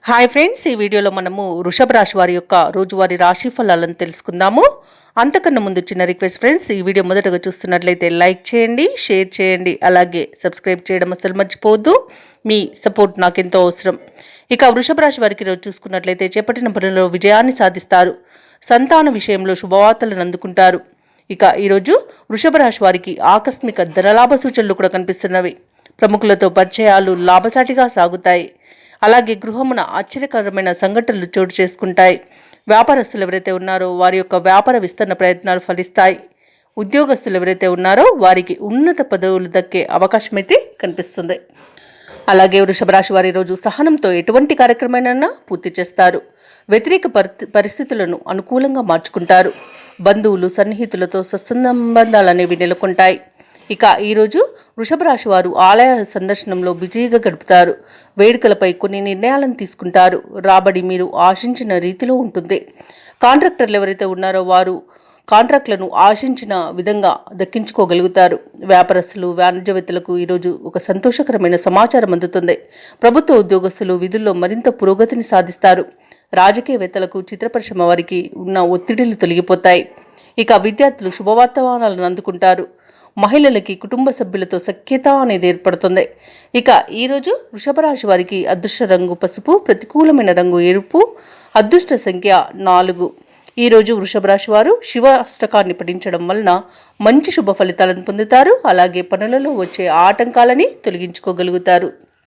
Hi friends, ఈ వీడియోలో మనము వృషభ రాశి వారి యొక్క రోజువారీ రాశి ఫలాలను తెలుసుకుందాము. అంతకన్నా ముందు చిన్న రిక్వెస్ట్ ఫ్రెండ్స్, ఈ వీడియో మొదటగా చూస్తున్నట్లయితే లైక్ చేయండి, షేర్ చేయండి, అలాగే సబ్స్క్రైబ్ చేయడం అసలు మర్చిపోవద్దు. మీ సపోర్ట్ నాకెంతో అవసరం. ఇక వృషభ రాశి వారికి రోజు చూసుకున్నట్లయితే చేపట్టిన పనులలో విజయాన్ని సాధిస్తారు. సంతాన విషయంలో శుభవార్తలను అందుకుంటారు. ఇక ఈరోజు వృషభ రాశి వారికి ఆకస్మిక ధనలాభ సూచనలు కూడా కనిపిస్తున్నవి. ప్రముఖులతో పరిచయాలు లాభసాటిగా సాగుతాయి. అలాగే గృహమున ఆశ్చర్యకరమైన సంఘటనలు చోటు చేసుకుంటాయి. వ్యాపారస్తులు ఎవరైతే ఉన్నారో వారి యొక్క వ్యాపార విస్తరణ ప్రయత్నాలు ఫలిస్తాయి. ఉద్యోగస్తులు ఎవరైతే ఉన్నారో వారికి ఉన్నత పదవులు దక్కే అవకాశం అయితే కనిపిస్తుంది. అలాగే వృషభ రాశి వారి రోజు సహనంతో ఎటువంటి కార్యక్రమాలైనా పూర్తి చేస్తారు. వ్యతిరేక పరిస్థితులను అనుకూలంగా మార్చుకుంటారు. బంధువులు సన్నిహితులతో సత్సంబంధాలు అనేవి నెలకొంటాయి. ఇక ఈరోజు వృషభ రాశి వారు ఆలయ సందర్శనంలో బిజీగా గడుపుతారు. వేడుకలపై కొన్ని నిర్ణయాలను తీసుకుంటారు. రాబడి మీరు ఆశించిన రీతిలో ఉంటుంది. కాంట్రాక్టర్లు ఎవరైతే ఉన్నారో వారు కాంట్రాక్టులను ఆశించిన విధంగా దక్కించుకోగలుగుతారు. వ్యాపారస్తులు వాణిజ్యవేత్తలకు ఈరోజు ఒక సంతోషకరమైన సమాచారం అందుతుంది. ప్రభుత్వ ఉద్యోగస్తులు విధుల్లో మరింత పురోగతిని సాధిస్తారు. రాజకీయవేత్తలకు చిత్ర పరిశ్రమ వారికి ఉన్న ఒత్తిడిలు తొలగిపోతాయి. ఇక విద్యార్థులు శుభవార్తమానాలను అందుకుంటారు. మహిళలకి కుటుంబ సభ్యులతో సఖ్యత అనేది ఏర్పడుతుంది. ఇక ఈరోజు వృషభ రాశి వారికి అదృష్ట రంగు పసుపు, ప్రతికూలమైన రంగు ఎరుపు, అదృష్ట సంఖ్య 4. ఈరోజు వృషభ రాశి వారు శివ అష్టకాన్ని పఠించడం వలన మంచి శుభ ఫలితాలను పొందుతారు. అలాగే పనులలో వచ్చే ఆటంకాలని తొలగించుకోగలుగుతారు.